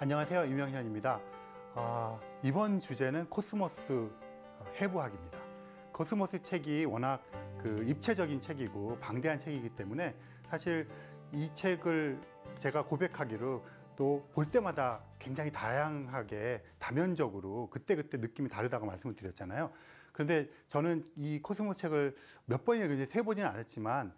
안녕하세요, 이명현입니다. 이번 주제는 코스모스 해부학입니다. 코스모스 책이 워낙 입체적인 책이고 방대한 책이기 때문에 사실 이 책을 제가 고백하기로 또 볼 때마다 굉장히 다양하게 다면적으로 그때그때 느낌이 다르다고 말씀을 드렸잖아요. 그런데 저는 이 코스모스 책을 몇 번이나 이제 세 번이나 안 했지만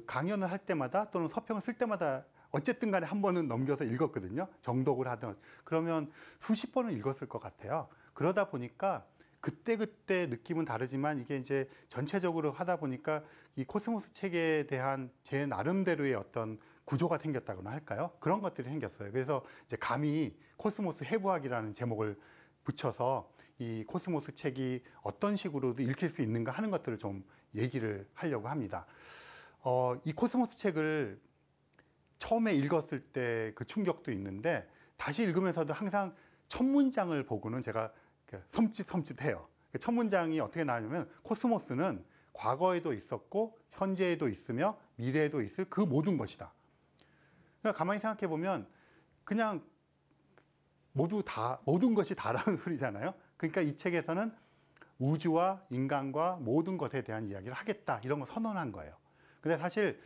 강연을 할 때마다 또는 서평을 쓸 때마다 어쨌든 간에 한 번은 넘겨서 읽었거든요. 정독을 하든 그러면 수십 번은 읽었을 것 같아요. 그러다 보니까 그때그때 느낌은 다르지만 이게 이제 전체적으로 하다 보니까 이 코스모스 책에 대한 제 나름대로의 어떤 구조가 생겼다고나 할까요? 그런 것들이 생겼어요. 그래서 이제 감히 코스모스 해부학이라는 제목을 붙여서 이 코스모스 책이 어떤 식으로도 읽힐 수 있는가 하는 것들을 좀 얘기를 하려고 합니다. 이 코스모스 책을 처음에 읽었을 때 그 충격도 있는데 다시 읽으면서도 항상 첫 문장을 보고는 제가 섬찟섬찟해요. 첫 문장이 어떻게 나오냐면 코스모스는 과거에도 있었고 현재에도 있으며 미래에도 있을 그 모든 것이다. 그러니까 가만히 생각해 보면 그냥 모든 것이 다라는 소리잖아요. 그러니까 이 책에서는 우주와 인간과 모든 것에 대한 이야기를 하겠다 이런 걸 선언한 거예요. 근데 사실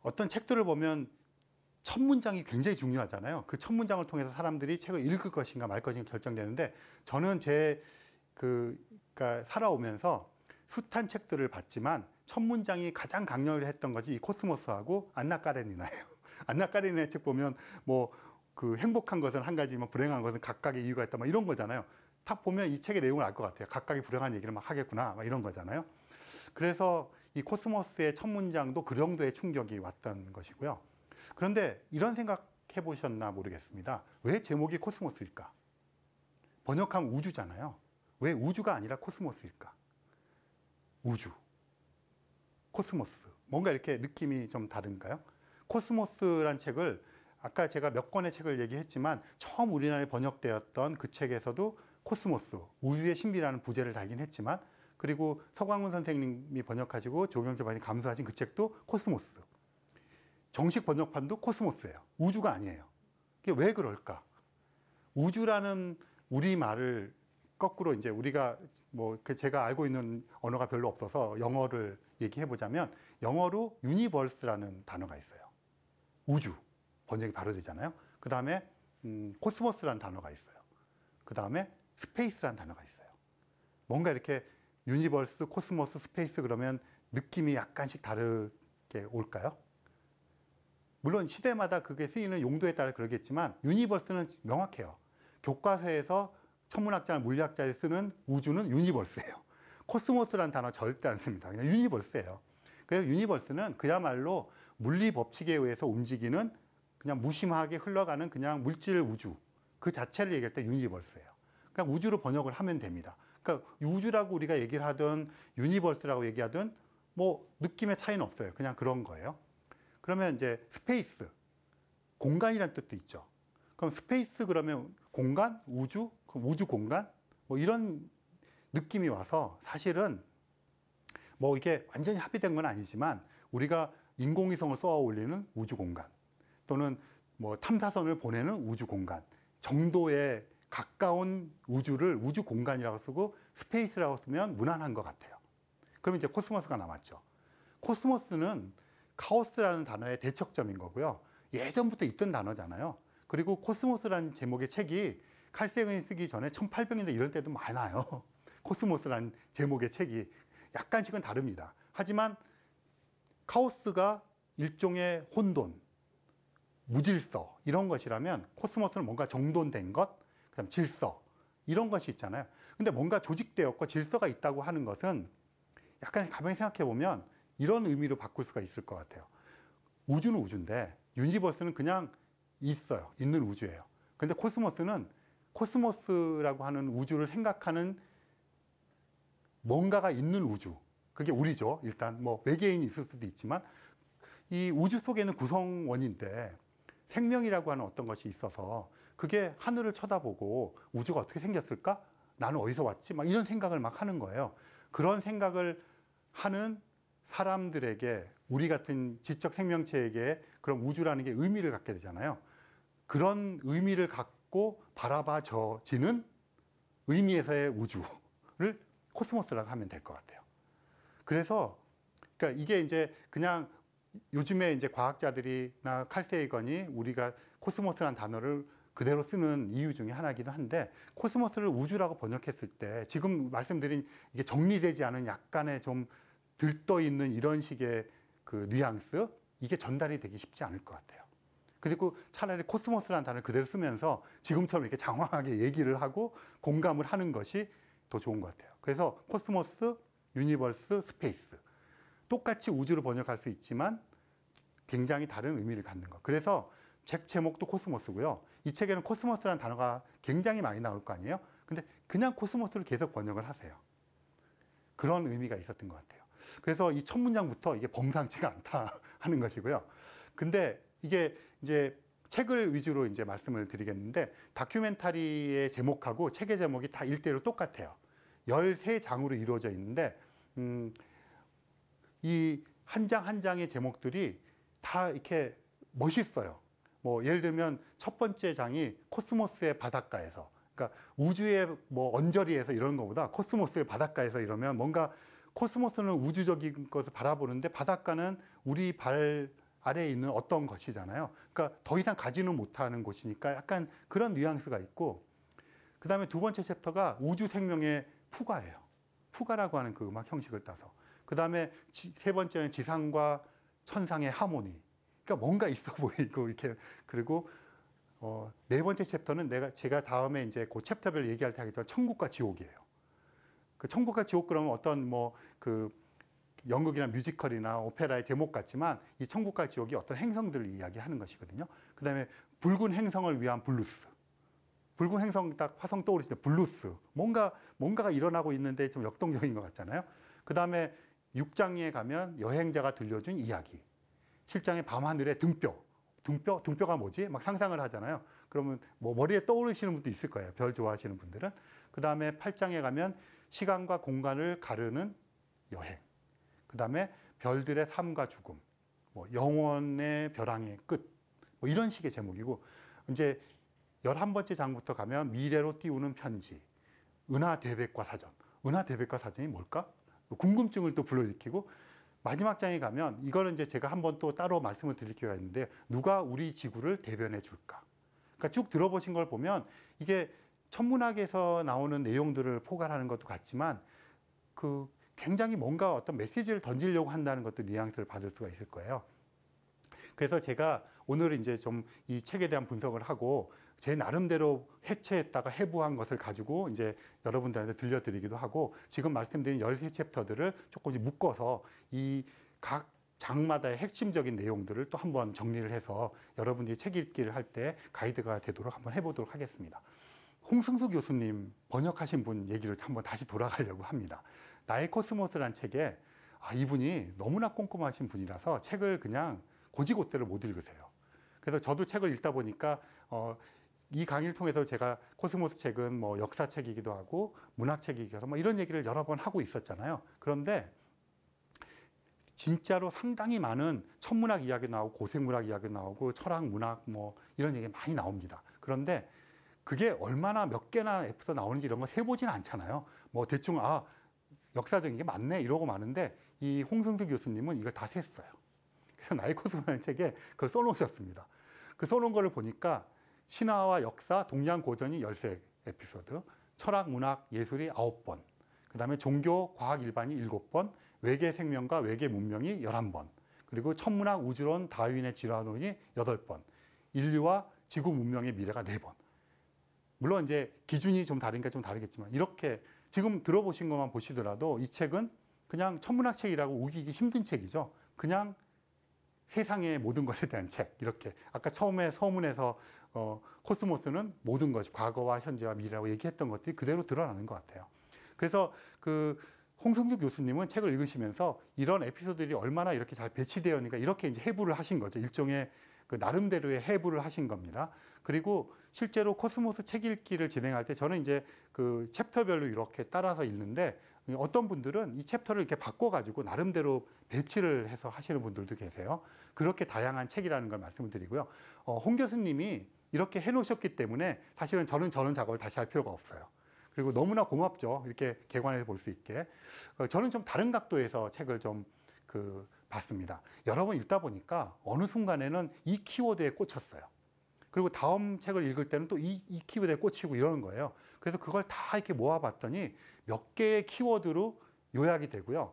어떤 책들을 보면 첫 문장이 굉장히 중요하잖아요. 그 첫 문장을 통해서 사람들이 책을 읽을 것인가 말 것인가 결정되는데 저는 그러니까 살아오면서 숱한 책들을 봤지만 첫 문장이 가장 강렬히 했던 것이 이 코스모스하고 안나 까레니나예요. 안나 까레니나의 책 보면 행복한 것은 한 가지면 불행한 것은 각각의 이유가 있다 막 이런 거잖아요. 딱 보면 이 책의 내용을 알 것 같아요. 각각의 불행한 얘기를 막 하겠구나 막 이런 거잖아요. 그래서 이 코스모스의 첫 문장도 그 정도의 충격이 왔던 것이고요. 그런데 이런 생각 해보셨나 모르겠습니다. 왜 제목이 코스모스일까? 번역하면 우주잖아요. 왜 우주가 아니라 코스모스일까? 우주, 코스모스. 뭔가 이렇게 느낌이 좀 다른가요? 코스모스란 책을 아까 제가 몇 권의 책을 얘기했지만 처음 우리나라에 번역되었던 그 책에서도 코스모스, 우주의 신비라는 부제를 달긴 했지만 그리고 서광문 선생님이 번역하시고 조경철 박사님이 감수하신 그 책도 코스모스. 정식 번역판도 코스모스예요. 우주가 아니에요. 그게 왜 그럴까? 우주라는 우리말을 거꾸로 이제 우리가 제가 알고 있는 언어가 별로 없어서 영어를 얘기해 보자면 영어로 유니버스라는 단어가 있어요. 우주. 번역이 바로 되잖아요. 그 다음에 코스모스라는 단어가 있어요. 그 다음에 스페이스라는 단어가 있어요. 뭔가 이렇게 유니버스, 코스모스, 스페이스 그러면 느낌이 약간씩 다르게 올까요? 물론 시대마다 그게 쓰이는 용도에 따라 그러겠지만 유니버스는 명확해요. 교과서에서 천문학자나 물리학자에 쓰는 우주는 유니버스예요. 코스모스라는 단어 절대 안 씁니다. 그냥 유니버스예요. 그래서 유니버스는 그야말로 물리 법칙에 의해서 움직이는 그냥 무심하게 흘러가는 그냥 물질 우주 그 자체를 얘기할 때 유니버스예요. 그냥 우주로 번역을 하면 됩니다. 그러니까 우주라고 우리가 얘기를 하든 유니버스라고 얘기하든 느낌의 차이는 없어요. 그냥 그런 거예요. 그러면 이제 스페이스, 공간이라는 뜻도 있죠. 그럼 스페이스 그러면 공간, 우주, 그럼 우주 공간 이런 느낌이 와서 사실은 이게 완전히 합의된 건 아니지만 우리가 인공위성을 쏘아 올리는 우주 공간 또는 탐사선을 보내는 우주 공간 정도의 가까운 우주를 우주 공간이라고 쓰고 스페이스라고 쓰면 무난한 것 같아요. 그럼 이제 코스모스가 남았죠. 코스모스는 카오스라는 단어의 대척점인 거고요. 예전부터 있던 단어잖아요. 그리고 코스모스라는 제목의 책이 칼 세건이 쓰기 전에 1800년대 이럴 때도 많아요. 코스모스라는 제목의 책이 약간씩은 다릅니다. 하지만 카오스가 일종의 혼돈, 무질서 이런 것이라면 코스모스는 뭔가 정돈된 것, 그다음 질서 이런 것이 있잖아요. 근데 뭔가 조직되었고 질서가 있다고 하는 것은 약간 가만히 생각해 보면 이런 의미로 바꿀 수가 있을 것 같아요. 우주는 우주인데 유니버스는 그냥 있어요. 있는 우주예요. 근데 코스모스는 코스모스라고 하는 우주를 생각하는 뭔가가 있는 우주. 그게 우리죠. 일단 외계인이 있을 수도 있지만 이 우주 속에는 구성원인데 생명이라고 하는 어떤 것이 있어서 그게 하늘을 쳐다보고 우주가 어떻게 생겼을까? 나는 어디서 왔지? 막 이런 생각을 막 하는 거예요. 그런 생각을 하는 사람들에게 우리 같은 지적 생명체에게 그런 우주라는 게 의미를 갖게 되잖아요. 그런 의미를 갖고 바라봐지는 의미에서의 우주를 코스모스라고 하면 될 것 같아요. 그래서 그러니까 이게 이제 그냥 요즘에 이제 과학자들이나 칼 세이건이 우리가 코스모스라는 단어를 그대로 쓰는 이유 중에 하나이기도 한데, 코스모스를 우주라고 번역했을 때 지금 말씀드린 이게 정리되지 않은 약간의 좀 들떠 있는 이런 식의 그 뉘앙스, 이게 전달이 되기 쉽지 않을 것 같아요. 그리고 차라리 코스모스라는 단어를 그대로 쓰면서 지금처럼 이렇게 장황하게 얘기를 하고 공감을 하는 것이 더 좋은 것 같아요. 그래서 코스모스, 유니버스, 스페이스, 똑같이 우주로 번역할 수 있지만 굉장히 다른 의미를 갖는 것. 그래서 책 제목도 코스모스고요. 이 책에는 코스모스라는 단어가 굉장히 많이 나올 거 아니에요. 근데 그냥 코스모스를 계속 번역을 하세요. 그런 의미가 있었던 것 같아요. 그래서 이 첫 문장부터 이게 범상치가 않다 하는 것이고요. 근데 이게 이제 책을 위주로 이제 말씀을 드리겠는데, 다큐멘터리의 제목하고 책의 제목이 다 일대로 똑같아요. 13장으로 이루어져 있는데, 이 한 장 한 장의 제목들이 다 이렇게 멋있어요. 뭐 예를 들면 첫 번째 장이 코스모스의 바닷가에서, 그러니까 우주의 뭐 언저리에서 이런 것보다 코스모스의 바닷가에서 이러면 뭔가, 코스모스는 우주적인 것을 바라보는데 바닷가는 우리 발 아래에 있는 어떤 것이잖아요. 그러니까 더 이상 가지는 못하는 곳이니까 약간 그런 뉘앙스가 있고, 그 다음에 두 번째 챕터가 우주 생명의 푸가예요. 푸가라고 하는 그 음악 형식을 따서. 그 다음에 세 번째는 지상과 천상의 하모니. 그러니까 뭔가 있어 보이고 이렇게. 그리고 네 번째 챕터는 제가 다음에 이제 그 챕터별 얘기할 때 하겠지만 천국과 지옥이에요. 그 천국과 지옥 그러면 어떤 뭐 그 연극이나 뮤지컬이나 오페라의 제목 같지만, 이 천국과 지옥이 어떤 행성들을 이야기하는 것이거든요. 그 다음에 붉은 행성을 위한 블루스. 붉은 행성 딱 화성 떠오르실 때 블루스. 뭔가가 일어나고 있는데 좀 역동적인 것 같잖아요. 그 다음에 6장에 가면 여행자가 들려준 이야기. 7장에 밤하늘의 등뼈가 뭐지? 막 상상을 하잖아요. 그러면 뭐 머리에 떠오르시는 분도 있을 거예요. 별 좋아하시는 분들은. 그 다음에 8장에 가면 시간과 공간을 가르는 여행. 그 다음에 별들의 삶과 죽음. 뭐 영원의 벼랑의 끝. 뭐 이런 식의 제목이고, 이제 11번째 장부터 가면 미래로 띄우는 편지. 은하대백과 사전. 은하대백과 사전이 뭘까? 궁금증을 또 불러일으키고, 마지막 장에 가면, 이거는 이제 제가 한번 또 따로 말씀을 드릴 기회가 있는데, 누가 우리 지구를 대변해 줄까? 그러니까 쭉 들어보신 걸 보면 이게 천문학에서 나오는 내용들을 포괄하는 것도 같지만, 그 굉장히 뭔가 어떤 메시지를 던지려고 한다는 것도 뉘앙스를 받을 수가 있을 거예요. 그래서 제가 오늘 이제 좀 이 책에 대한 분석을 하고 제 나름대로 해체했다가 해부한 것을 가지고 이제 여러분들한테 들려드리기도 하고, 지금 말씀드린 13챕터들을 조금씩 묶어서 이 각 장마다의 핵심적인 내용들을 또 한번 정리를 해서 여러분들이 책 읽기를 할 때 가이드가 되도록 한번 해보도록 하겠습니다. 홍승수 교수님 번역하신 분 얘기를 한번 다시 돌아가려고 합니다. 나의 코스모스란 책에 이분이 너무나 꼼꼼하신 분이라서 책을 그냥 고지고대로 못 읽으세요. 그래서 저도 책을 읽다 보니까 이 강의를 통해서 제가 코스모스 책은 뭐 역사책이기도 하고 문학책이기도 하고 뭐 이런 얘기를 여러 번 하고 있었잖아요. 그런데 진짜로 상당히 많은 천문학 이야기 나오고 고생물학 이야기 나오고 철학, 문학 뭐 이런 얘기 많이 나옵니다. 그런데 그게 얼마나 몇 개나 에피소드 나오는지 이런 거 세보지는 않잖아요. 뭐 대충 역사적인 게 맞네 이러고 마는데, 이 홍승수 교수님은 이걸 다 셌어요. 그래서 나의 코스모라는 책에 그걸 써놓으셨습니다. 그 써놓은 거를 보니까 신화와 역사, 동양 고전이 13 에피소드, 철학, 문학, 예술이 9번, 그 다음에 종교, 과학, 일반이 7번, 외계 생명과 외계 문명이 11번, 그리고 천문학, 우주론, 다윈의 진화론이 8번, 인류와 지구 문명의 미래가 4번. 물론 이제 기준이 좀 다르니까 좀 다르겠지만, 이렇게 지금 들어보신 것만 보시더라도 이 책은 그냥 천문학 책이라고 우기기 힘든 책이죠. 그냥 세상의 모든 것에 대한 책. 이렇게 아까 처음에 서문에서 코스모스는 모든 것이 과거와 현재와 미래라고 얘기했던 것들이 그대로 드러나는 것 같아요. 그래서 그 홍승주 교수님은 책을 읽으시면서 이런 에피소드들이 얼마나 이렇게 잘 배치되어 있는가, 이렇게 이제 해부를 하신 거죠. 일종의 그 나름대로의 해부를 하신 겁니다. 그리고 실제로 코스모스 책 읽기를 진행할 때 저는 이제 그 챕터별로 이렇게 따라서 읽는데, 어떤 분들은 이 챕터를 이렇게 바꿔가지고 나름대로 배치를 해서 하시는 분들도 계세요. 그렇게 다양한 책이라는 걸 말씀을 드리고요. 홍 교수님이 이렇게 해놓으셨기 때문에 사실은 저는 저런 작업을 다시 할 필요가 없어요. 그리고 너무나 고맙죠. 이렇게 개관해서 볼 수 있게. 저는 좀 다른 각도에서 책을 좀 봤습니다. 여러 번 읽다 보니까 어느 순간에는 이 키워드에 꽂혔어요. 그리고 다음 책을 읽을 때는 또 이 키워드에 꽂히고 이러는 거예요. 그래서 그걸 다 이렇게 모아봤더니 몇 개의 키워드로 요약이 되고요.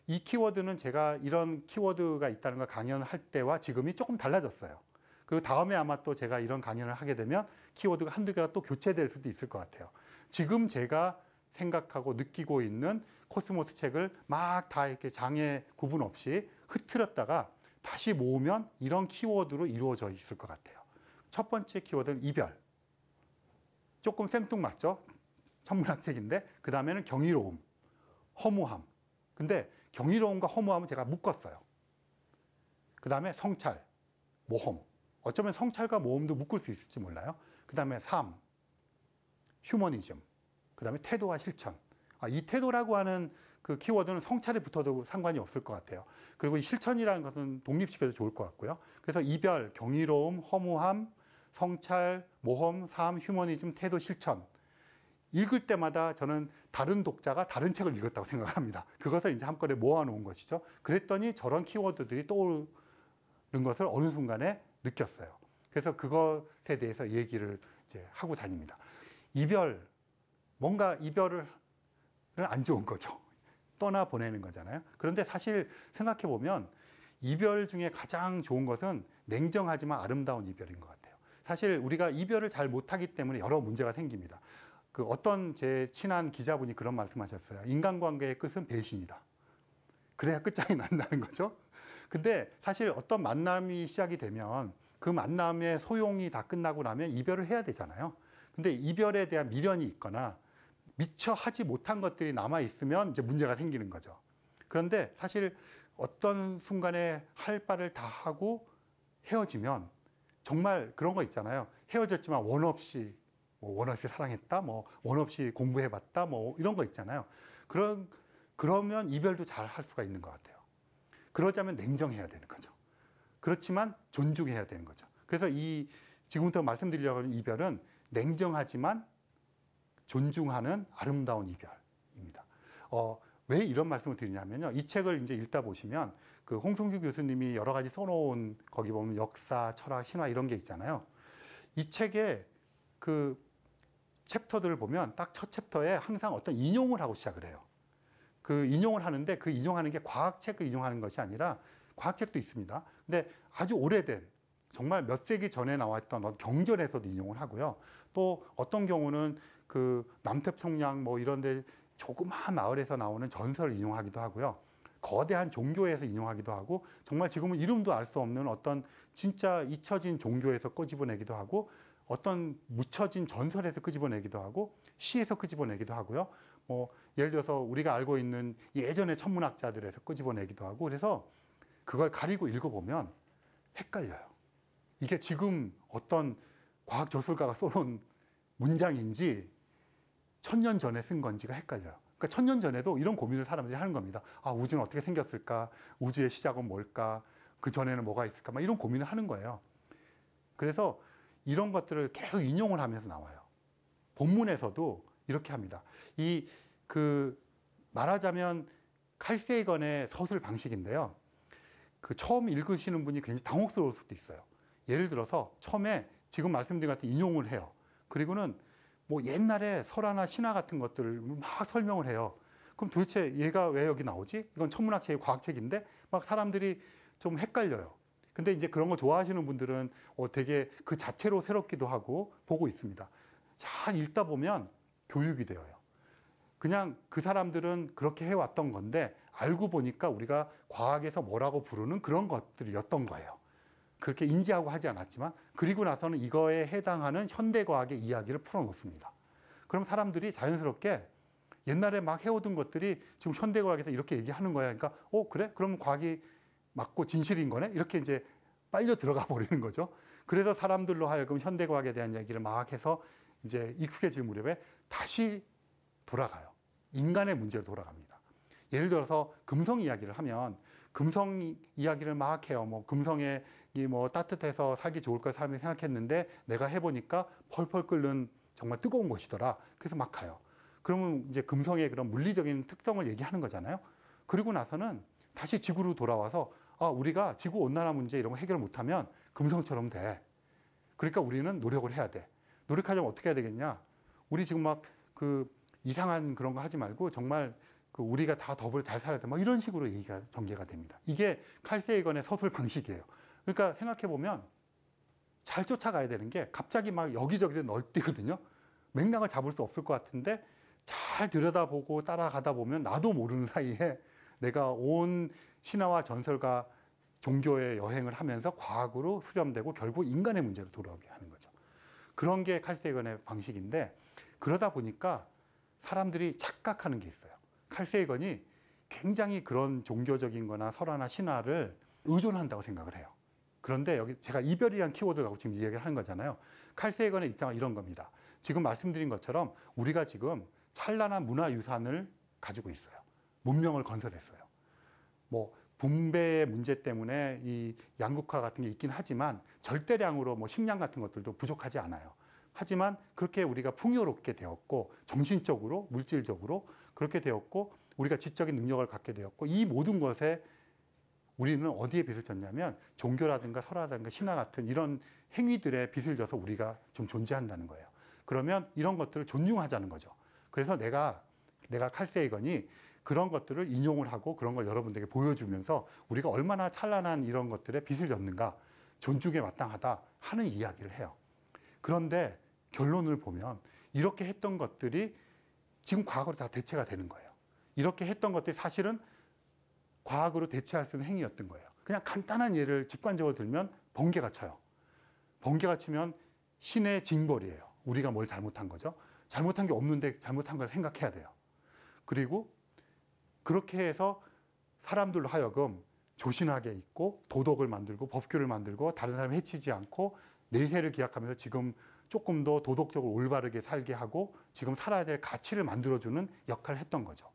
이 키워드는 제가 이런 키워드가 있다는 걸 강연을 할 때와 지금이 조금 달라졌어요. 그리고 다음에 아마 또 제가 이런 강연을 하게 되면 키워드가 한두 개가 또 교체될 수도 있을 것 같아요. 지금 제가 생각하고 느끼고 있는 코스모스 책을 막 다 이렇게 장애 구분 없이 흐트렸다가 다시 모으면 이런 키워드로 이루어져 있을 것 같아요. 첫 번째 키워드는 이별. 조금 생뚱맞죠? 천문학 책인데 그 다음에는 경이로움, 허무함. 근데 경이로움과 허무함은 제가 묶었어요. 그 다음에 성찰, 모험. 어쩌면 성찰과 모험도 묶을 수 있을지 몰라요. 그 다음에 삶, 휴머니즘. 그 다음에 태도와 실천. 이 태도라고 하는 그 키워드는 성찰에 붙어도 상관이 없을 것 같아요. 그리고 이 실천이라는 것은 독립시켜도 좋을 것 같고요. 그래서 이별, 경이로움, 허무함, 성찰, 모험, 삶, 휴머니즘, 태도, 실천. 읽을 때마다 저는 다른 독자가 다른 책을 읽었다고 생각을 합니다. 그것을 이제 한꺼번에 모아놓은 것이죠. 그랬더니 저런 키워드들이 떠오르는 것을 어느 순간에 느꼈어요. 그래서 그것에 대해서 얘기를 이제 하고 다닙니다. 이별, 뭔가 이별을 안 좋은 거죠. 떠나보내는 거잖아요. 그런데 사실 생각해 보면 이별 중에 가장 좋은 것은 냉정하지만 아름다운 이별인 것 같아요. 사실 우리가 이별을 잘 못하기 때문에 여러 문제가 생깁니다. 어떤 제 친한 기자분이 그런 말씀하셨어요. 인간관계의 끝은 배신이다. 그래야 끝장이 난다는 거죠. 근데 사실 어떤 만남이 시작이 되면 그 만남의 소용이 다 끝나고 나면 이별을 해야 되잖아요. 근데 이별에 대한 미련이 있거나 미처 하지 못한 것들이 남아있으면 이제 문제가 생기는 거죠. 그런데 사실 어떤 순간에 할 바를 다 하고 헤어지면 정말 그런 거 있잖아요. 헤어졌지만 원 없이 사랑했다, 원 없이 공부해봤다, 이런 거 있잖아요. 그러면 이별도 잘 할 수가 있는 것 같아요. 그러자면 냉정해야 되는 거죠. 그렇지만 존중해야 되는 거죠. 그래서 지금부터 말씀드리려고 하는 이별은 냉정하지만 존중하는 아름다운 이별입니다. 왜 이런 말씀을 드리냐면요. 이 책을 이제 읽다 보시면 그 홍승주 교수님이 여러 가지 써놓은 거기 보면 역사, 철학, 신화 이런 게 있잖아요. 이 책에 그 챕터들을 보면 딱 첫 챕터에 항상 어떤 인용을 하고 시작을 해요. 그 인용을 하는데 그 인용하는 게 과학책을 인용하는 것이 아니라 과학책도 있습니다. 근데 아주 오래된 정말 몇 세기 전에 나왔던 경전에서도 인용을 하고요. 또 어떤 경우는 그 남태평양 이런 데 조그마한 마을에서 나오는 전설을 인용하기도 하고요. 거대한 종교에서 인용하기도 하고 정말 지금은 이름도 알 수 없는 어떤 진짜 잊혀진 종교에서 끄집어내기도 하고 어떤 묻혀진 전설에서 끄집어내기도 하고 시에서 끄집어내기도 하고요. 예를 들어서 우리가 알고 있는 예전의 천문학자들에서 끄집어내기도 하고 그래서 그걸 가리고 읽어보면 헷갈려요. 이게 지금 어떤 과학 저술가가 써놓은 문장인지 1000년 전에 쓴 건지가 헷갈려요. 그러니까 1000년 전에도 이런 고민을 사람들이 하는 겁니다. 우주는 어떻게 생겼을까? 우주의 시작은 뭘까? 그 전에는 뭐가 있을까? 막 이런 고민을 하는 거예요. 그래서 이런 것들을 계속 인용을 하면서 나와요. 본문에서도 이렇게 합니다. 말하자면 칼 세이건의 서술 방식인데요. 처음 읽으시는 분이 굉장히 당혹스러울 수도 있어요. 예를 들어서 처음에 지금 말씀드린 것 같은 인용을 해요. 그리고는 옛날에 설화나 신화 같은 것들을 막 설명을 해요. 그럼 도대체 얘가 왜 여기 나오지? 이건 천문학책이 과학책인데 막 사람들이 좀 헷갈려요. 근데 이제 그런 거 좋아하시는 분들은 되게 그 자체로 새롭기도 하고 보고 있습니다. 잘 읽다 보면 교육이 되어요. 그냥 그 사람들은 그렇게 해왔던 건데 알고 보니까 우리가 과학에서 뭐라고 부르는 그런 것들이었던 거예요. 그렇게 인지하고 하지 않았지만 그리고 나서는 이거에 해당하는 현대과학의 이야기를 풀어놓습니다. 그럼 사람들이 자연스럽게 옛날에 막 해오던 것들이 지금 현대과학에서 이렇게 얘기하는 거야. 그러니까 그래? 그럼 과학이 맞고 진실인 거네? 이렇게 이제 빨려 들어가 버리는 거죠. 그래서 사람들로 하여금 현대과학에 대한 얘기를 막 해서 이제 익숙해질 무렵에 다시 돌아가요. 인간의 문제로 돌아갑니다. 예를 들어서 금성 이야기를 하면 금성 이야기를 막 해요. 금성의 뭐 따뜻해서 살기 좋을 걸 사람들이 생각했는데 내가 해보니까 펄펄 끓는 정말 뜨거운 곳이더라. 그래서 막 가요. 그러면 이제 금성의 그런 물리적인 특성을 얘기하는 거잖아요. 그리고 나서는 다시 지구로 돌아와서 우리가 지구 온난화 문제 이런 거 해결 못하면 금성처럼 돼. 그러니까 우리는 노력을 해야 돼. 노력하자면 어떻게 해야 되겠냐? 우리 지금 막 그 이상한 그런 거 하지 말고 정말 그 우리가 다 더불어 잘 살아야 돼. 막 이런 식으로 얘기가 전개가 됩니다. 이게 칼 세이건의 서술 방식이에요. 그러니까 생각해 보면 잘 쫓아가야 되는 게 갑자기 막 여기저기로 널뛰거든요. 맥락을 잡을 수 없을 것 같은데 잘 들여다보고 따라가다 보면 나도 모르는 사이에 내가 온 신화와 전설과 종교의 여행을 하면서 과학으로 수렴되고 결국 인간의 문제로 돌아오게 하는 거죠. 그런 게 칼 세이건의 방식인데 그러다 보니까 사람들이 착각하는 게 있어요. 칼 세이건이 굉장히 그런 종교적인 거나 설화나 신화를 의존한다고 생각을 해요. 그런데 여기 제가 이별이라는 키워드를 갖고 지금 이야기를 하는 거잖아요. 칼 세이건의 입장은 이런 겁니다. 지금 말씀드린 것처럼 우리가 지금 찬란한 문화유산을 가지고 있어요. 문명을 건설했어요. 뭐 분배의 문제 때문에 이 양극화 같은 게 있긴 하지만 절대량으로 뭐 식량 같은 것들도 부족하지 않아요. 하지만 그렇게 우리가 풍요롭게 되었고 정신적으로 물질적으로 그렇게 되었고 우리가 지적인 능력을 갖게 되었고 이 모든 것에 우리는 어디에 빚을 졌냐면 종교라든가 설화라든가 신화 같은 이런 행위들에 빚을 져서 우리가 좀 존재한다는 거예요. 그러면 이런 것들을 존중하자는 거죠. 그래서 내가 칼 세이건이 그런 것들을 인용을 하고 그런 걸 여러분들에게 보여주면서 우리가 얼마나 찬란한 이런 것들에 빚을 졌는가 존중에 마땅하다 하는 이야기를 해요. 그런데 결론을 보면 이렇게 했던 것들이 지금 과거로 다 대체가 되는 거예요. 이렇게 했던 것들이 사실은 과학으로 대체할 수 있는 행위였던 거예요. 그냥 간단한 예를 직관적으로 들면 번개가 쳐요. 번개가 치면 신의 징벌이에요. 우리가 뭘 잘못한 거죠. 잘못한 게 없는데 잘못한 걸 생각해야 돼요. 그리고 그렇게 해서 사람들로 하여금 조신하게 있고 도덕을 만들고 법규를 만들고 다른 사람을 해치지 않고 내세를 기약하면서 지금 조금 더 도덕적으로 올바르게 살게 하고 지금 살아야 될 가치를 만들어주는 역할을 했던 거죠.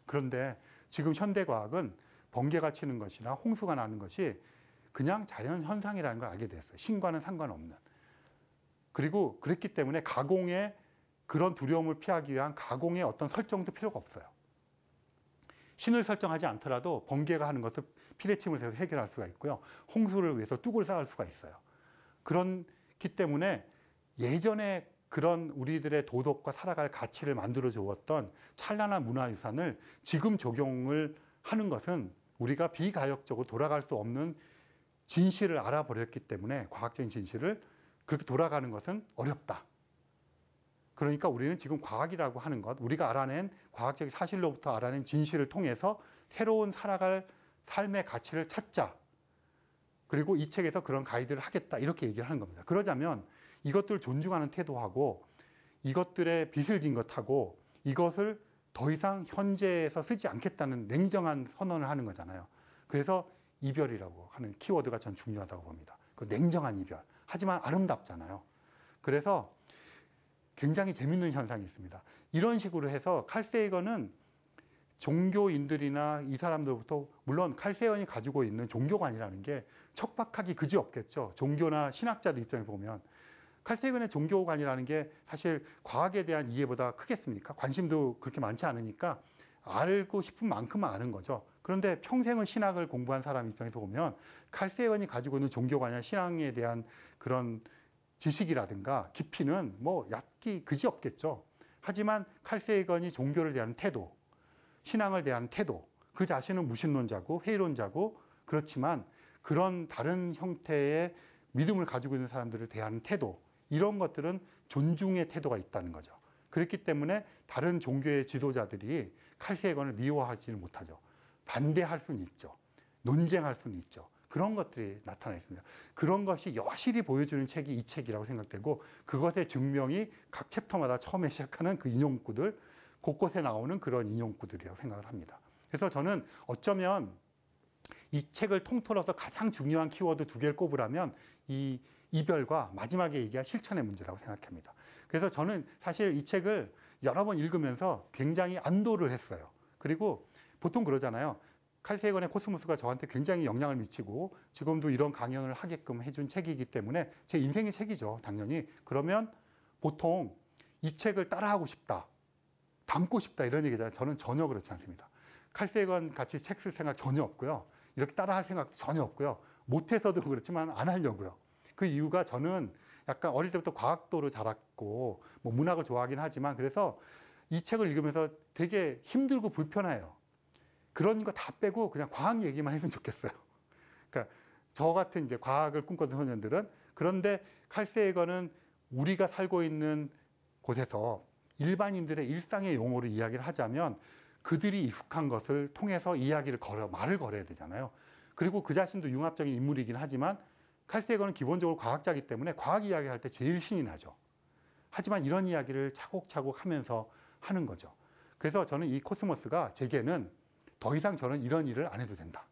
그런데 지금 현대과학은 번개가 치는 것이나 홍수가 나는 것이 그냥 자연현상이라는 걸 알게 됐어요. 신과는 상관없는. 그리고 그랬기 때문에 가공의 그런 두려움을 피하기 위한 가공의 어떤 설정도 필요가 없어요. 신을 설정하지 않더라도 번개가 하는 것을 피레침을 해서 해결할 수가 있고요. 홍수를 위해서 뚝을 쌓을 수가 있어요. 그렇기 때문에 예전에 그런 우리들의 도덕과 살아갈 가치를 만들어 주었던 찬란한 문화유산을 지금 적용을 하는 것은 우리가 비가역적으로 돌아갈 수 없는 진실을 알아버렸기 때문에 과학적인 진실을 그렇게 돌아가는 것은 어렵다. 그러니까 우리는 지금 과학이라고 하는 것, 우리가 알아낸 과학적 사실로부터 알아낸 진실을 통해서 새로운 살아갈 삶의 가치를 찾자. 그리고 이 책에서 그런 가이드를 하겠다. 이렇게 얘기를 하는 겁니다. 그러자면 이것들을 존중하는 태도하고 이것들의 빚을 진 것하고 이것을 더 이상 현재에서 쓰지 않겠다는 냉정한 선언을 하는 거잖아요. 그래서 이별이라고 하는 키워드가 전 중요하다고 봅니다. 그 냉정한 이별. 하지만 아름답잖아요. 그래서 굉장히 재밌는 현상이 있습니다. 이런 식으로 해서 칼 세이건은 종교인들이나 이 사람들부터 물론 칼 세이건이 가지고 있는 종교관이라는 게 척박하기 그지없겠죠. 종교나 신학자들 입장에서 보면 칼 세이건의 종교관이라는 게 사실 과학에 대한 이해보다 크겠습니까? 관심도 그렇게 많지 않으니까 알고 싶은 만큼만 아는 거죠. 그런데 평생을 신학을 공부한 사람 입장에서 보면 칼 세이건이 가지고 있는 종교관이나 신앙에 대한 그런 지식이라든가 깊이는 뭐 얕기 그지없겠죠. 하지만 칼 세이건이 종교를 대하는 태도, 신앙을 대하는 태도, 그 자신은 무신론자고 회의론자고 그렇지만 그런 다른 형태의 믿음을 가지고 있는 사람들을 대하는 태도, 이런 것들은 존중의 태도가 있다는 거죠. 그렇기 때문에 다른 종교의 지도자들이 칼 세이건을 미워하지는 못하죠. 반대할 수는 있죠. 논쟁할 수는 있죠. 그런 것들이 나타나 있습니다. 그런 것이 여실히 보여주는 책이 이 책이라고 생각되고 그것의 증명이 각 챕터마다 처음에 시작하는 그 인용구들, 곳곳에 나오는 그런 인용구들이라고 생각을 합니다. 그래서 저는 어쩌면 이 책을 통틀어서 가장 중요한 키워드 두 개를 꼽으라면 이 이별과 마지막에 얘기할 실천의 문제라고 생각합니다. 그래서 저는 사실 이 책을 여러 번 읽으면서 굉장히 안도를 했어요. 그리고 보통 그러잖아요. 칼세이건의 코스모스가 저한테 굉장히 영향을 미치고 지금도 이런 강연을 하게끔 해준 책이기 때문에 제 인생의 책이죠, 당연히. 그러면 보통 이 책을 따라하고 싶다, 담고 싶다 이런 얘기잖아요. 저는 전혀 그렇지 않습니다. 칼세이건 같이 책 쓸 생각 전혀 없고요. 이렇게 따라할 생각 전혀 없고요. 못해서도 그렇지만 안 하려고요. 그 이유가 저는 약간 어릴 때부터 과학도로 자랐고 뭐 문학을 좋아하긴 하지만 그래서 이 책을 읽으면서 되게 힘들고 불편해요. 그런 거 다 빼고 그냥 과학 얘기만 했으면 좋겠어요. 그러니까 저 같은 이제 과학을 꿈꾸던 소년들은. 그런데 칼세이건은 우리가 살고 있는 곳에서 일반인들의 일상의 용어로 이야기를 하자면 그들이 익숙한 것을 통해서 이야기를 말을 걸어야 되잖아요. 그리고 그 자신도 융합적인 인물이긴 하지만 칼세이건은 기본적으로 과학자이기 때문에 과학 이야기할 때 제일 신이 나죠. 하지만 이런 이야기를 차곡차곡 하면서 하는 거죠. 그래서 저는 이 코스모스가 제게는 더 이상 저는 이런 일을 안 해도 된다.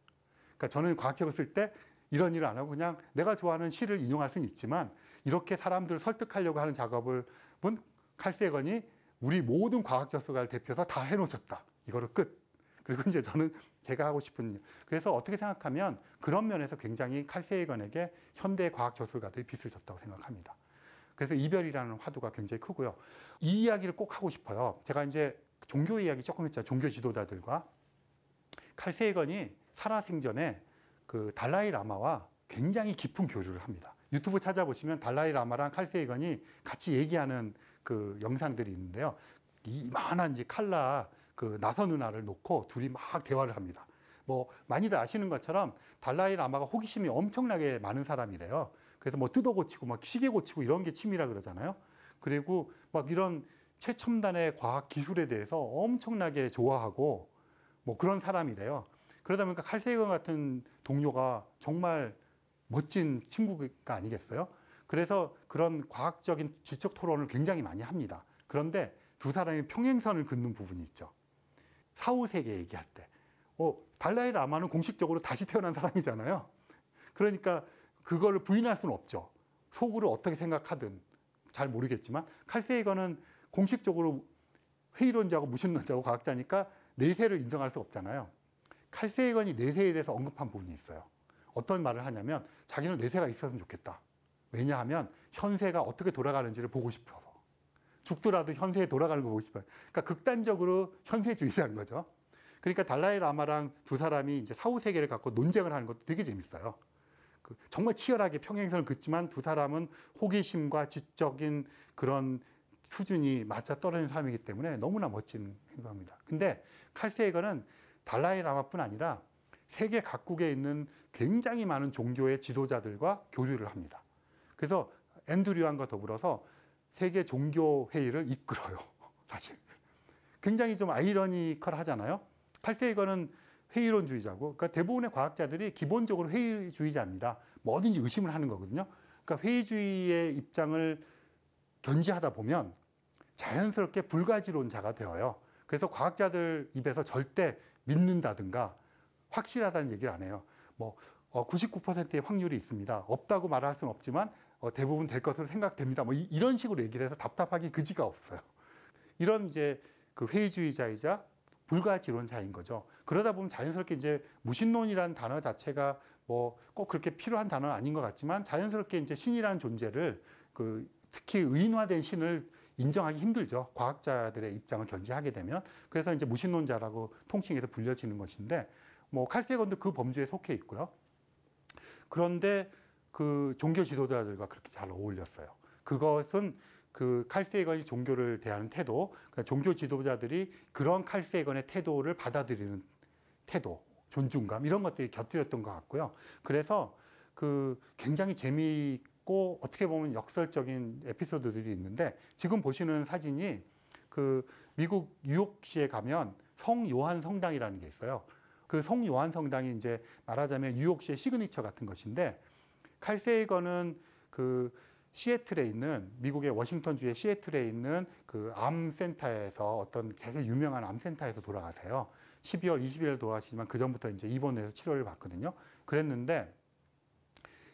그러니까 저는 과학책을 쓸 때 이런 일을 안 하고 그냥 내가 좋아하는 시를 인용할 수는 있지만 이렇게 사람들을 설득하려고 하는 작업을 본 칼세이건이 우리 모든 과학 저술가를 대표해서 다 해놓으셨다. 이거를 끝. 그리고 이제 저는 제가 하고 싶은 일. 그래서 어떻게 생각하면 그런 면에서 굉장히 칼세이건에게 현대 과학 저술가들이 빚을 졌다고 생각합니다. 그래서 이별이라는 화두가 굉장히 크고요. 이 이야기를 꼭 하고 싶어요. 제가 이제 종교 이야기 조금 했잖아요. 종교 지도자들과. 칼세이건이 살아생전에 그 달라이 라마와 굉장히 깊은 교류를 합니다. 유튜브 찾아보시면 달라이 라마랑 칼세이건이 같이 얘기하는 그 영상들이 있는데요. 이만한 이제 칼라 그 나선 누나를 놓고 둘이 막 대화를 합니다. 뭐 많이들 아시는 것처럼 달라이 라마가 호기심이 엄청나게 많은 사람이래요. 그래서 뭐 뜯어 고치고 막 시계 고치고 이런 게 취미라 그러잖아요. 그리고 막 이런 최첨단의 과학 기술에 대해서 엄청나게 좋아하고 뭐 그런 사람이래요. 그러다 보니까 칼세이건 같은 동료가 정말 멋진 친구가 아니겠어요? 그래서 그런 과학적인 지적 토론을 굉장히 많이 합니다. 그런데 두 사람이 평행선을 긋는 부분이 있죠. 사후 세계 얘기할 때. 달라이 라마는 공식적으로 다시 태어난 사람이잖아요. 그러니까 그걸 부인할 수는 없죠. 속으로 어떻게 생각하든 잘 모르겠지만 칼세이건은 공식적으로 회의론자고 무신론자고 과학자니까 내세를 인정할 수 없잖아요. 칼세이건이 내세에 대해서 언급한 부분이 있어요. 어떤 말을 하냐면 자기는 내세가 있었으면 좋겠다. 왜냐하면 현세가 어떻게 돌아가는지를 보고 싶어서. 죽더라도 현세에 돌아가는 거 보고 싶어요. 그러니까 극단적으로 현세주의자인 거죠. 그러니까 달라이 라마랑 두 사람이 이제 사후 세계를 갖고 논쟁을 하는 것도 되게 재밌어요. 정말 치열하게 평행선을 긋지만 두 사람은 호기심과 지적인 그런 수준이 맞아 떨어지는 사람이기 때문에 너무나 멋진 행동입니다. 근데 칼세이건은 달라이 라마뿐 아니라 세계 각국에 있는 굉장히 많은 종교의 지도자들과 교류를 합니다. 그래서 앤드류안과 더불어서 세계 종교 회의를 이끌어요. 사실 굉장히 좀 아이러니컬 하잖아요. 칼세이건은 회의론주의자고, 그러니까 대부분의 과학자들이 기본적으로 회의주의자입니다. 뭐든지 의심을 하는 거거든요. 그러니까 회의주의의 입장을 견지하다 보면 자연스럽게 불가지론자가 되어요. 그래서 과학자들 입에서 절대 믿는다든가 확실하다는 얘기를 안 해요. 뭐 99%의 확률이 있습니다. 없다고 말할 수는 없지만 대부분 될 것으로 생각됩니다. 뭐 이런 식으로 얘기를 해서 답답하기 그지가 없어요. 이런 이제 그 회의주의자이자 불가지론자인 거죠. 그러다 보면 자연스럽게 이제 무신론이라는 단어 자체가 뭐 꼭 그렇게 필요한 단어는 아닌 것 같지만 자연스럽게 이제 신이라는 존재를 특히 의인화된 신을 인정하기 힘들죠. 과학자들의 입장을 견지하게 되면. 그래서 이제 무신론자라고 통칭해서 불려지는 것인데, 뭐 칼세이건도 그 범주에 속해 있고요. 그런데 그 종교 지도자들과 그렇게 잘 어울렸어요. 그것은 그 칼세이건이 종교를 대하는 태도, 그러니까 종교 지도자들이 그런 칼세이건의 태도를 받아들이는 태도, 존중감 이런 것들이 곁들였던 것 같고요. 그래서 그 굉장히 재미있고 어떻게 보면 역설적인 에피소드들이 있는데, 지금 보시는 사진이 그 미국 뉴욕시에 가면 성 요한 성당이라는 게 있어요. 그 성 요한 성당이 이제 말하자면 뉴욕시의 시그니처 같은 것인데, 칼세이건은 그 시애틀에 있는, 미국의 워싱턴주의 시애틀에 있는 그 암센터에서 어떤 되게 유명한 암센터에서 돌아가세요. 12월 20일에 돌아가시지만 그 전부터 이제 입원해서 치료를 받거든요. 그랬는데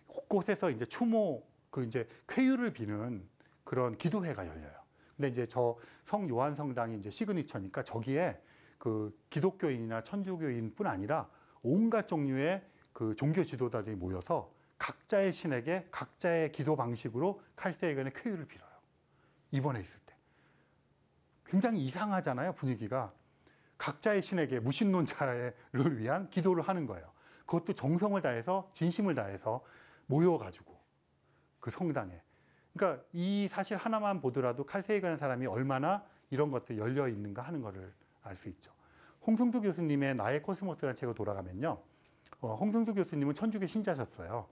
곳곳에서 이제 추모, 그 이제 쾌유를 비는 그런 기도회가 열려요. 근데 이제 저 성 요한 성당이 이제 시그니처니까 저기에 그 기독교인이나 천주교인뿐 아니라 온갖 종류의 그 종교 지도자들이 모여서 각자의 신에게 각자의 기도 방식으로 칼세이건의 쾌유를 빌어요. 입원해 있을 때. 굉장히 이상하잖아요, 분위기가. 각자의 신에게 무신론자를 위한 기도를 하는 거예요. 그것도 정성을 다해서, 진심을 다해서 모여가지고 그 성당에. 그러니까 이 사실 하나만 보더라도 칼세이건의 사람이 얼마나 이런 것들이 열려 있는가 하는 것을 알 수 있죠. 홍승수 교수님의 나의 코스모스라는 책을 돌아가면요. 홍승수 교수님은 천주교 신자셨어요.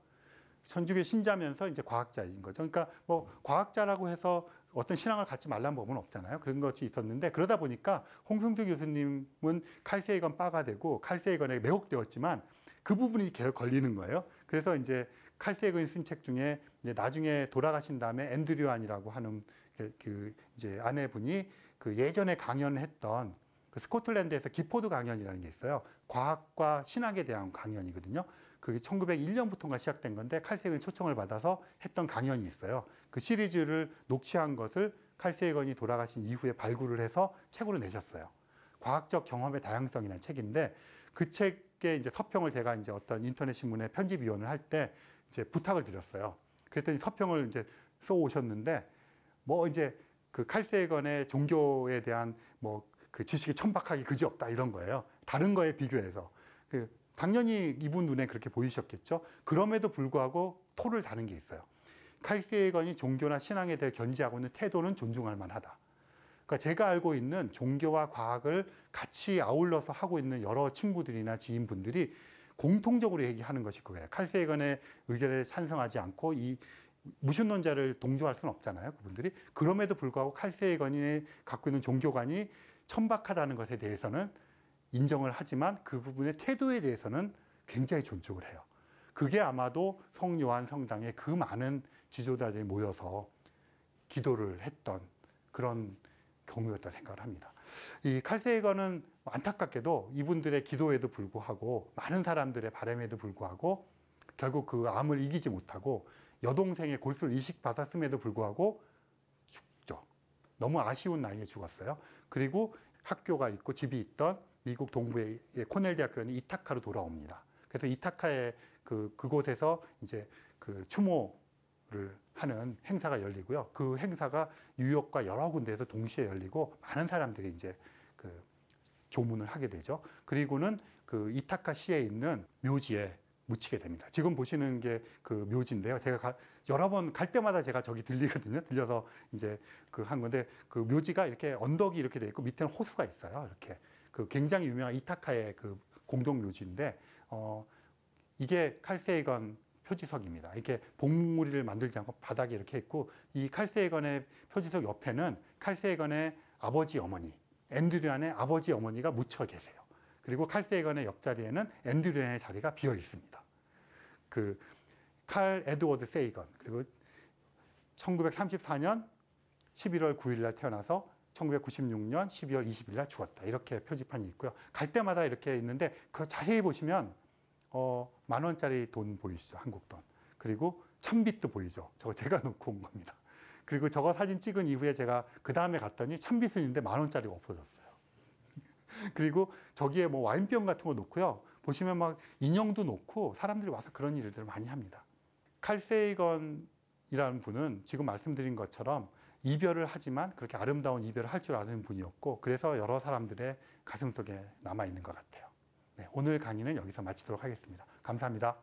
천주교 신자면서 이제 과학자인 거죠. 그러니까 뭐 과학자라고 해서 어떤 신앙을 갖지 말라는 법은 없잖아요. 그런 것이 있었는데 그러다 보니까 홍승수 교수님은 칼세이건 바가 되고 칼세이건에 매혹되었지만 그 부분이 계속 걸리는 거예요. 그래서 이제 칼세이건이 쓴 책 중에 이제 나중에 돌아가신 다음에 앤드류안이라고 하는 그 이제 아내분이 그 예전에 강연했던 그 스코틀랜드에서 기포드 강연이라는 게 있어요. 과학과 신학에 대한 강연이거든요. 그게 1901년부터가 시작된 건데 칼세이건이 초청을 받아서 했던 강연이 있어요. 그 시리즈를 녹취한 것을 칼세이건이 돌아가신 이후에 발굴을 해서 책으로 내셨어요. 과학적 경험의 다양성이라는 책인데 그 책의 이제 서평을 제가 이제 어떤 인터넷 신문에 편집위원을 할 때 이제 부탁을 드렸어요. 그랬더니 서평을 이제 써 오셨는데 뭐 이제 그 칼세이건의 종교에 대한 뭐 그 지식이 천박하기 그지없다 이런 거예요. 다른 거에 비교해서. 당연히 이분 눈에 그렇게 보이셨겠죠. 그럼에도 불구하고 토를 다는 게 있어요. 칼세이건이 종교나 신앙에 대해 견지하고 있는 태도는 존중할 만하다. 그러니까 제가 알고 있는 종교와 과학을 같이 아울러서 하고 있는 여러 친구들이나 지인분들이 공통적으로 얘기하는 것이 그거예요. 칼세이건의 의견에 찬성하지 않고 이 무신론자를 동조할 수는 없잖아요. 그분들이. 그럼에도 불구하고 칼세이건이 갖고 있는 종교관이 천박하다는 것에 대해서는 인정을 하지만 그 부분의 태도에 대해서는 굉장히 존중을 해요. 그게 아마도 성요한 성당에 그 많은 지도자들이 모여서 기도를 했던 그런 경우였다 생각을 합니다. 이 칼세이건은 안타깝게도 이분들의 기도에도 불구하고 많은 사람들의 바람에도 불구하고 결국 그 암을 이기지 못하고 여동생의 골수를 이식받았음에도 불구하고 죽죠. 너무 아쉬운 나이에 죽었어요. 그리고 학교가 있고 집이 있던 미국 동부의 코넬 대학교는 이타카로 돌아옵니다. 그래서 이타카의 그곳에서 이제 그 추모를 하는 행사가 열리고요. 그 행사가 뉴욕과 여러 군데에서 동시에 열리고 많은 사람들이 이제 그 조문을 하게 되죠. 그리고는 그 이타카시에 있는 묘지에 묻히게 됩니다. 지금 보시는 게 그 묘지인데요. 제가 여러 번 갈 때마다 제가 저기 들리거든요. 들려서 이제 그 한 건데 그 묘지가 이렇게 언덕이 이렇게 돼 있고 밑에는 호수가 있어요. 이렇게 그 굉장히 유명한 이타카의 그 공동 묘지인데 이게 칼세이건 표지석입니다. 이렇게 봉우리를 만들지 않고 바닥에 이렇게 있고 이 칼세이건의 표지석 옆에는 칼세이건의 아버지 어머니 앤드류안의 아버지 어머니가 묻혀 계세요. 그리고 칼세이건의 옆자리에는 앤드류안의 자리가 비어 있습니다. 그 칼 에드워드 세이건 그리고 1934년 11월 9일 날 태어나서 1996년 12월 20일 날 죽었다. 이렇게 표지판이 있고요. 갈 때마다 이렇게 있는데 그 자세히 보시면 10,000원짜리 돈 보이시죠? 한국 돈. 그리고 참빗도 보이죠? 저거 제가 놓고 온 겁니다. 그리고 저거 사진 찍은 이후에 제가 그 다음에 갔더니 참빗은 있는데 10,000원짜리가 없어졌어요. 그리고 저기에 뭐 와인병 같은 거 놓고요. 보시면 막 인형도 놓고 사람들이 와서 그런 일들을 많이 합니다. 칼세이건이라는 분은 지금 말씀드린 것처럼 이별을 하지만 그렇게 아름다운 이별을 할 줄 아는 분이었고 그래서 여러 사람들의 가슴속에 남아있는 것 같아요. 네, 오늘 강의는 여기서 마치도록 하겠습니다. 감사합니다.